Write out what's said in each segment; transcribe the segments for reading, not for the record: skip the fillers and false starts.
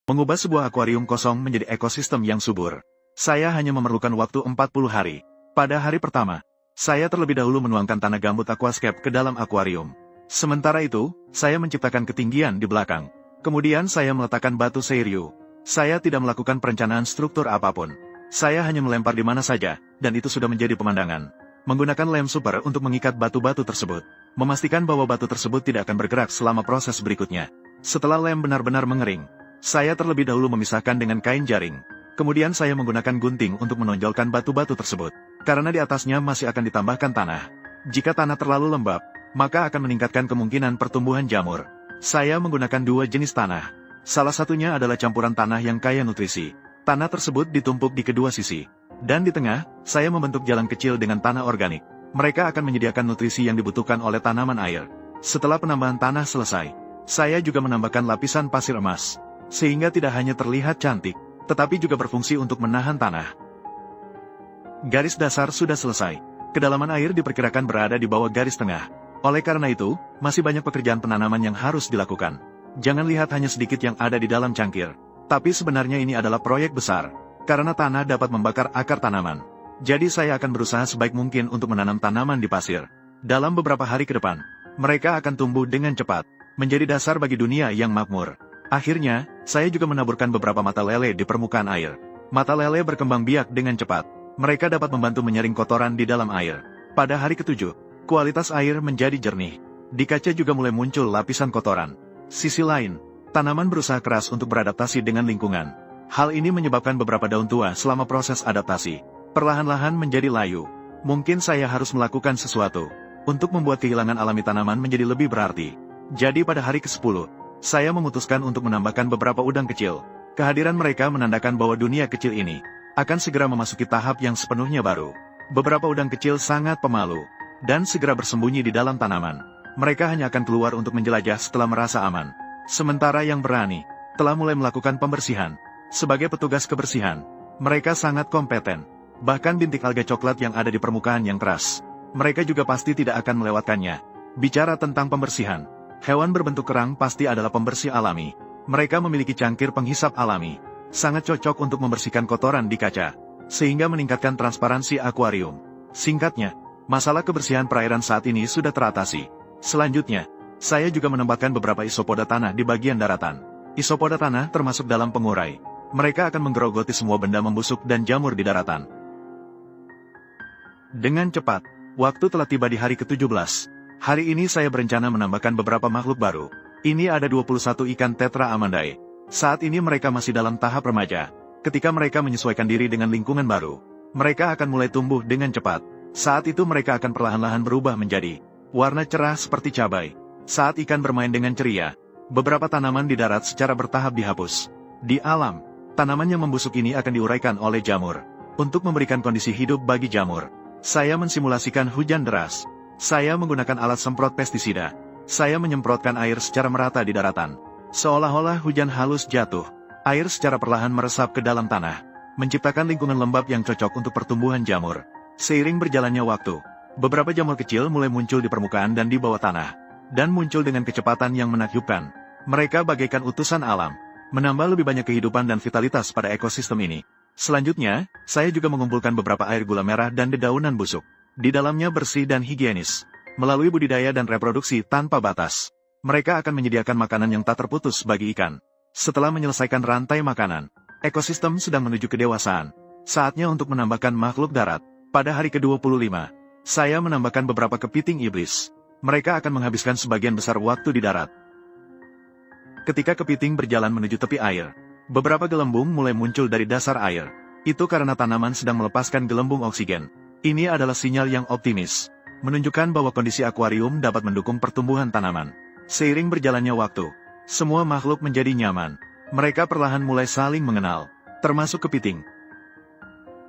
Mengubah sebuah akuarium kosong menjadi ekosistem yang subur. Saya hanya memerlukan waktu 40 hari. Pada hari pertama, saya terlebih dahulu menuangkan tanah gambut aquascape ke dalam akuarium. Sementara itu, saya menciptakan ketinggian di belakang. Kemudian saya meletakkan batu seiryu. Saya tidak melakukan perencanaan struktur apapun. Saya hanya melempar di mana saja, dan itu sudah menjadi pemandangan. Menggunakan lem super untuk mengikat batu-batu tersebut. Memastikan bahwa batu tersebut tidak akan bergerak selama proses berikutnya. Setelah lem benar-benar mengering, saya terlebih dahulu memisahkan dengan kain jaring. Kemudian saya menggunakan gunting untuk menonjolkan batu-batu tersebut. Karena di atasnya masih akan ditambahkan tanah. Jika tanah terlalu lembab, maka akan meningkatkan kemungkinan pertumbuhan jamur. Saya menggunakan dua jenis tanah. Salah satunya adalah campuran tanah yang kaya nutrisi. Tanah tersebut ditumpuk di kedua sisi. Dan di tengah, saya membentuk jalan kecil dengan tanah organik. Mereka akan menyediakan nutrisi yang dibutuhkan oleh tanaman air. Setelah penambahan tanah selesai, saya juga menambahkan lapisan pasir emas. Sehingga tidak hanya terlihat cantik, tetapi juga berfungsi untuk menahan tanah. Garis dasar sudah selesai. Kedalaman air diperkirakan berada di bawah garis tengah. Oleh karena itu, masih banyak pekerjaan penanaman yang harus dilakukan. Jangan lihat hanya sedikit yang ada di dalam cangkir. Tapi sebenarnya ini adalah proyek besar. Karena tanah dapat membakar akar tanaman. Jadi saya akan berusaha sebaik mungkin untuk menanam tanaman di pasir. Dalam beberapa hari ke depan, mereka akan tumbuh dengan cepat. Menjadi dasar bagi dunia yang makmur. Akhirnya, saya juga menaburkan beberapa mata lele di permukaan air. Mata lele berkembang biak dengan cepat. Mereka dapat membantu menyaring kotoran di dalam air. Pada hari ketujuh, kualitas air menjadi jernih. Di kaca juga mulai muncul lapisan kotoran. Sisi lain, tanaman berusaha keras untuk beradaptasi dengan lingkungan. Hal ini menyebabkan beberapa daun tua selama proses adaptasi perlahan-lahan menjadi layu. Mungkin saya harus melakukan sesuatu untuk membuat kehilangan alami tanaman menjadi lebih berarti. Jadi pada hari ke-10, saya memutuskan untuk menambahkan beberapa udang kecil. Kehadiran mereka menandakan bahwa dunia kecil ini akan segera memasuki tahap yang sepenuhnya baru. Beberapa udang kecil sangat pemalu, dan segera bersembunyi di dalam tanaman. Mereka hanya akan keluar untuk menjelajah setelah merasa aman. Sementara yang berani, telah mulai melakukan pembersihan. Sebagai petugas kebersihan, mereka sangat kompeten. Bahkan bintik alga coklat yang ada di permukaan yang keras, mereka juga pasti tidak akan melewatkannya. Bicara tentang pembersihan, hewan berbentuk kerang pasti adalah pembersih alami. Mereka memiliki cangkir penghisap alami. Sangat cocok untuk membersihkan kotoran di kaca, sehingga meningkatkan transparansi akuarium. Singkatnya, masalah kebersihan perairan saat ini sudah teratasi. Selanjutnya, saya juga menambahkan beberapa isopoda tanah di bagian daratan. Isopoda tanah termasuk dalam pengurai. Mereka akan menggerogoti semua benda membusuk dan jamur di daratan. Dengan cepat, waktu telah tiba di hari ke-17. Hari ini saya berencana menambahkan beberapa makhluk baru. Ini ada 21 ikan tetra amandae. Saat ini mereka masih dalam tahap remaja. Ketika mereka menyesuaikan diri dengan lingkungan baru, mereka akan mulai tumbuh dengan cepat. Saat itu mereka akan perlahan-lahan berubah menjadi warna cerah seperti cabai. Saat ikan bermain dengan ceria, beberapa tanaman di darat secara bertahap dihapus. Di alam, tanaman yang membusuk ini akan diuraikan oleh jamur. Untuk memberikan kondisi hidup bagi jamur, saya mensimulasikan hujan deras. Saya menggunakan alat semprot pestisida. Saya menyemprotkan air secara merata di daratan. Seolah-olah hujan halus jatuh. Air secara perlahan meresap ke dalam tanah, menciptakan lingkungan lembab yang cocok untuk pertumbuhan jamur. Seiring berjalannya waktu, beberapa jamur kecil mulai muncul di permukaan dan di bawah tanah, dan muncul dengan kecepatan yang menakjubkan. Mereka bagaikan utusan alam, menambah lebih banyak kehidupan dan vitalitas pada ekosistem ini. Selanjutnya, saya juga mengumpulkan beberapa air gula merah dan dedaunan busuk. Di dalamnya bersih dan higienis. Melalui budidaya dan reproduksi tanpa batas, mereka akan menyediakan makanan yang tak terputus bagi ikan. Setelah menyelesaikan rantai makanan, ekosistem sedang menuju kedewasaan. Saatnya untuk menambahkan makhluk darat. Pada hari ke-25, saya menambahkan beberapa kepiting iblis. Mereka akan menghabiskan sebagian besar waktu di darat. Ketika kepiting berjalan menuju tepi air, beberapa gelembung mulai muncul dari dasar air. Itu karena tanaman sedang melepaskan gelembung oksigen. Ini adalah sinyal yang optimis, menunjukkan bahwa kondisi akuarium dapat mendukung pertumbuhan tanaman. Seiring berjalannya waktu, semua makhluk menjadi nyaman. Mereka perlahan mulai saling mengenal, termasuk kepiting.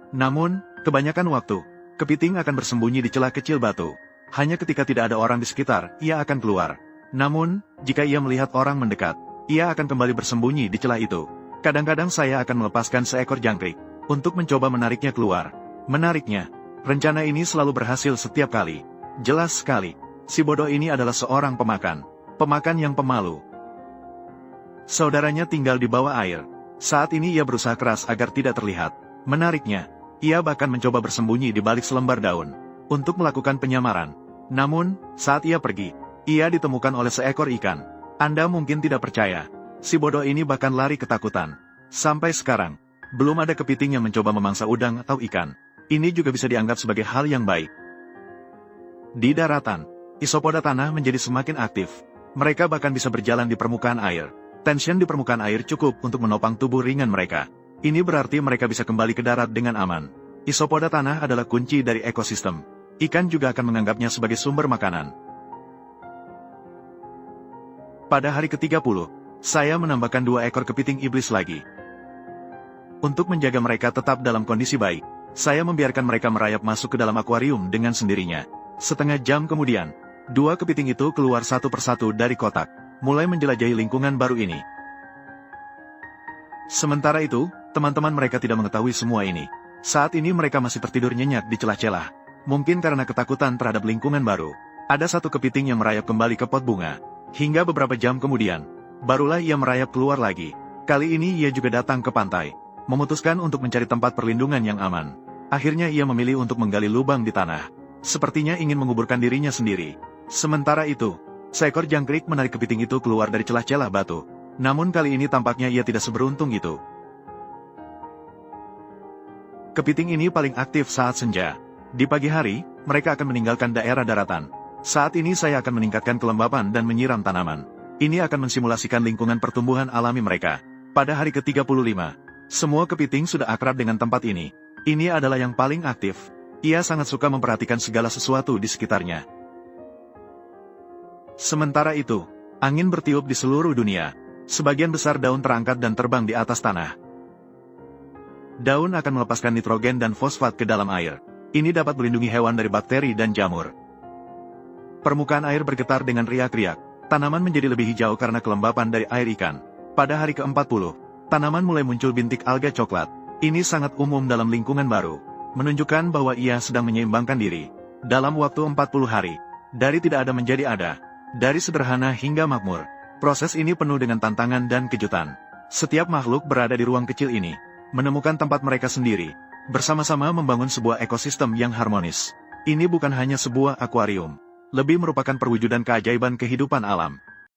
Namun, kebanyakan waktu, kepiting akan bersembunyi di celah kecil batu. Hanya ketika tidak ada orang di sekitar, ia akan keluar. Namun, jika ia melihat orang mendekat, ia akan kembali bersembunyi di celah itu. Kadang-kadang saya akan melepaskan seekor jangkrik untuk mencoba menariknya keluar. Menariknya, rencana ini selalu berhasil setiap kali. Jelas sekali, si bodoh ini adalah seorang pemakan. Pemakan yang pemalu. Saudaranya tinggal di bawah air. Saat ini ia berusaha keras agar tidak terlihat. Menariknya, ia bahkan mencoba bersembunyi di balik selembar daun untuk melakukan penyamaran. Namun, saat ia pergi, ia ditemukan oleh seekor ikan. Anda mungkin tidak percaya, si bodoh ini bahkan lari ketakutan. Sampai sekarang, belum ada kepiting yang mencoba memangsa udang atau ikan. Ini juga bisa dianggap sebagai hal yang baik. Di daratan, isopoda tanah menjadi semakin aktif. Mereka bahkan bisa berjalan di permukaan air. Tension di permukaan air cukup untuk menopang tubuh ringan mereka. Ini berarti mereka bisa kembali ke darat dengan aman. Isopoda tanah adalah kunci dari ekosistem. Ikan juga akan menganggapnya sebagai sumber makanan. Pada hari ke-30, saya menambahkan 2 ekor kepiting iblis lagi. Untuk menjaga mereka tetap dalam kondisi baik, saya membiarkan mereka merayap masuk ke dalam akuarium dengan sendirinya. Setengah jam kemudian, 2 kepiting itu keluar satu persatu dari kotak, mulai menjelajahi lingkungan baru ini. Sementara itu, teman-teman mereka tidak mengetahui semua ini. Saat ini mereka masih tertidur nyenyak di celah-celah. Mungkin karena ketakutan terhadap lingkungan baru. Ada 1 kepiting yang merayap kembali ke pot bunga. Hingga beberapa jam kemudian, barulah ia merayap keluar lagi. Kali ini ia juga datang ke pantai, memutuskan untuk mencari tempat perlindungan yang aman. Akhirnya ia memilih untuk menggali lubang di tanah. Sepertinya ingin menguburkan dirinya sendiri. Sementara itu, seekor jangkrik menarik kepiting itu keluar dari celah-celah batu. Namun kali ini tampaknya ia tidak seberuntung itu. Kepiting ini paling aktif saat senja. Di pagi hari, mereka akan meninggalkan daerah daratan. Saat ini saya akan meningkatkan kelembapan dan menyiram tanaman. Ini akan mensimulasikan lingkungan pertumbuhan alami mereka. Pada hari ke-35, semua kepiting sudah akrab dengan tempat ini. Ini adalah yang paling aktif. Ia sangat suka memperhatikan segala sesuatu di sekitarnya. Sementara itu, angin bertiup di seluruh dunia. Sebagian besar daun terangkat dan terbang di atas tanah. Daun akan melepaskan nitrogen dan fosfat ke dalam air. Ini dapat melindungi hewan dari bakteri dan jamur. Permukaan air bergetar dengan riak-riak. Tanaman menjadi lebih hijau karena kelembapan dari air ikan. Pada hari ke-40, tanaman mulai muncul bintik alga coklat. Ini sangat umum dalam lingkungan baru, menunjukkan bahwa ia sedang menyeimbangkan diri. Dalam waktu 40 hari, dari tidak ada menjadi ada. Dari sederhana hingga makmur, proses ini penuh dengan tantangan dan kejutan. Setiap makhluk berada di ruang kecil ini, menemukan tempat mereka sendiri, bersama-sama membangun sebuah ekosistem yang harmonis. Ini bukan hanya sebuah akuarium, lebih merupakan perwujudan keajaiban kehidupan alam.